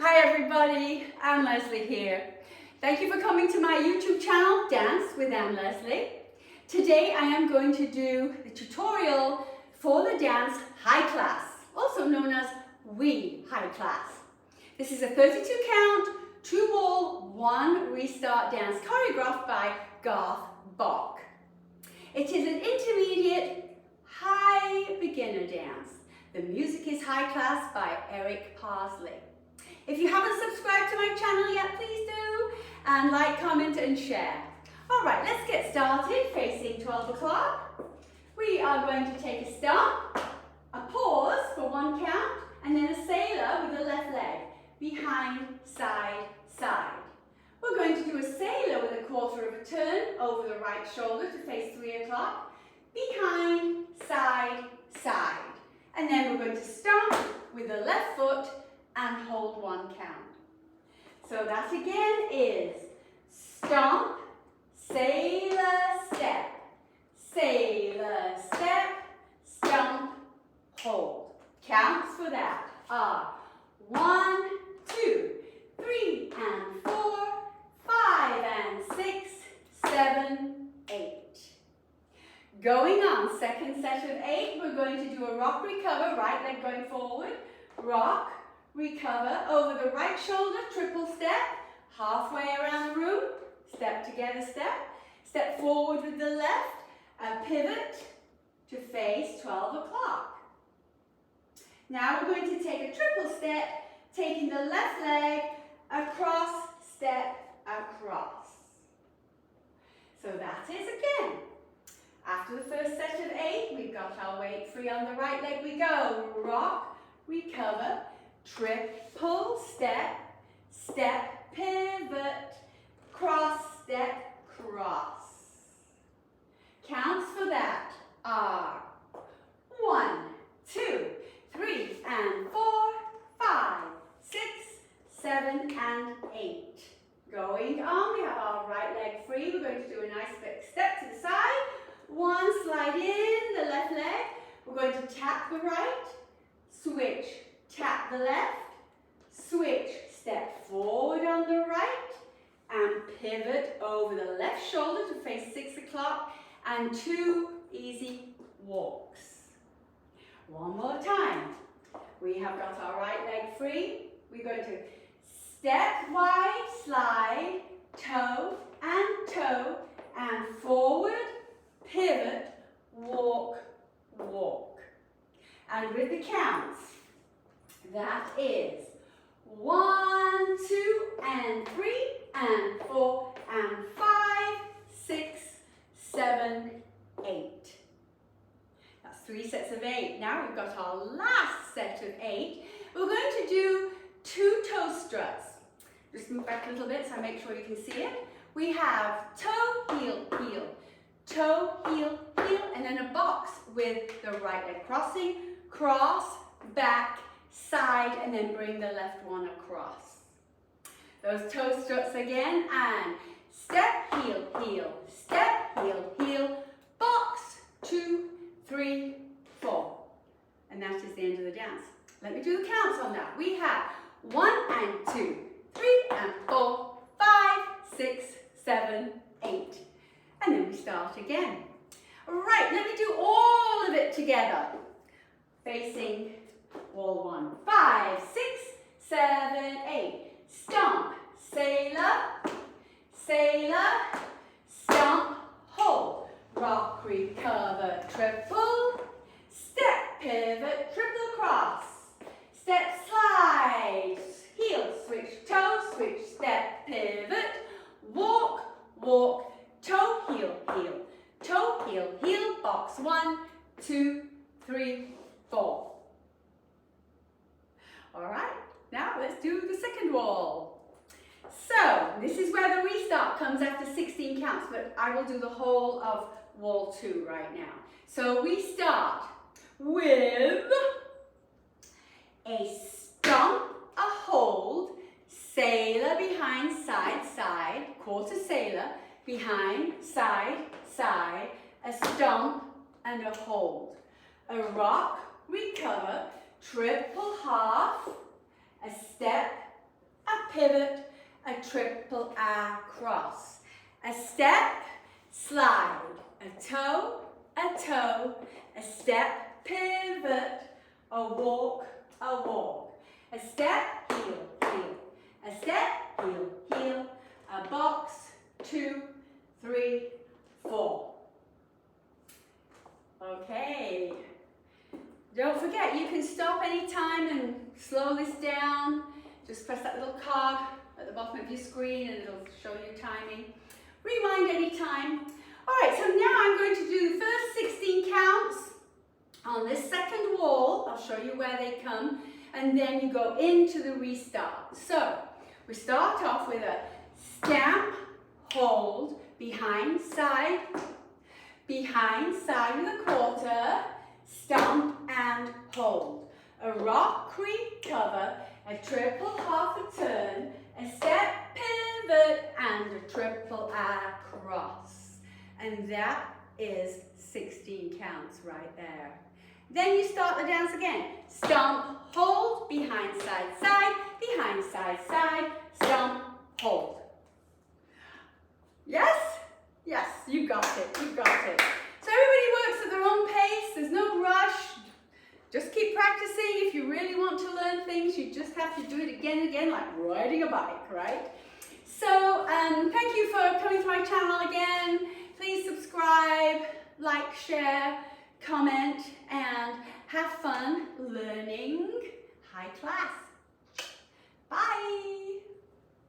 Hi everybody, Anne Leslie here. Thank you for coming to my YouTube channel, Dance with Anne Leslie. Today I am going to do the tutorial for the dance High Class, also known as Wee High Class. This is a 32 count, 2 wall, 1 restart dance choreographed by Garth, Bock. It is an intermediate high beginner dance. The music is High Class by Parslay. If you haven't subscribed to my channel yet, please do, and like, comment and share. All right, let's get started, facing 12 o'clock. We are going to take a stomp, a pause for 1 count, and then a sailor with the left leg, behind, side, side. We're going to do a sailor with a quarter of a turn over the right shoulder to face 3 o'clock, behind, side, side. And then we're going to stomp with the left foot and hold 1 count. So that again is stomp, sailor, step, stomp, hold. Counts for that are 1, 2, 3 and 4, 5 and 6, 7, 8. Going on, second set of 8, we're going to do a rock recover, right leg going forward, rock, recover, over the right shoulder, triple step, halfway around the room, step together, step forward with the left, a pivot to face 12 o'clock. Now we're going to take a triple step, taking the left leg across, step, across. So that is again. After the first set of 8, we've got our weight free on the right leg. We go rock, recover, triple step, step, pivot, cross, step, cross. Counts for that are 1, 2, 3 and 4, 5, 6, 7 and 8. Going on, we have our right leg free. We're going to do a nice big step to the side. 1 slide in the left leg. We're going to tap the right, switch, tap the left, switch, step forward on the right, and pivot over the left shoulder to face 6 o'clock, and 2 easy walks. 1 more time. We have got our right leg free. We're going to step wide, slide, toe, and forward, pivot, walk, walk. And with the counts, that is 1, 2, and 3, and 4, and 5, 6, 7, 8. That's 3 sets of 8. Now we've got our last set of 8. We're going to do 2 toe struts. Just move back a little bit so I make sure you can see it. We have toe, heel, heel, toe, heel, heel, and then a box with the right leg crossing, cross, back, side, and then bring the left one across. Those toe struts again, and step, heel, heel, step, heel, heel, box, 2, 3, 4. And that is the end of the dance. Let me do the counts on that. We have 1 and 2, 3 and 4, 5, 6, 7, 8. And then we start again. Right, let me do all of it together. Facing wall 1, 5, 6, 7, 8. Stomp, sailor, stomp, hold. Rock, recover, triple. Step, pivot, triple cross. Step, slide, heel, switch, toe, switch, step, pivot. Walk, walk, toe, heel, heel, toe, heel, heel, box 1, 2, 3, 4. All right, now let's do the second wall. So this is where the restart comes after 16 counts, but I will do the whole of wall 2 right now. So we start with a stomp, a hold, sailor behind, side, side, quarter sailor, behind, side, side, a stomp and a hold. A rock, recover, triple half, a step, triple across. A step, slide, a toe, a step, pivot, a walk, a step, heel, heel, a step, heel, heel, a box, 2, 3, 4. Okay. Don't forget, you can stop anytime and slow this down. Just press that little cog at the bottom of your screen and it'll show you timing. Rewind anytime. Alright, so now I'm going to do the first 16 counts on this second wall. I'll show you where they come. And then you go into the restart. So, we start off with a stamp, hold, behind, side with a quarter, stomp and hold. A rock, creep, cover, a triple half a turn, a step, pivot, and a triple across. And that is 16 counts right there. Then you start the dance again. Stomp, hold, behind, side, behind, side, stomp, hold. Yes? Yes, you got it, you got it. So everybody works at their own pace, there's no rush. Just keep practicing. If you really want to learn things, you just have to do it again and again, like riding a bike, right? So thank you for coming to my channel again. Please subscribe, like, share, comment, and have fun learning high class. Bye.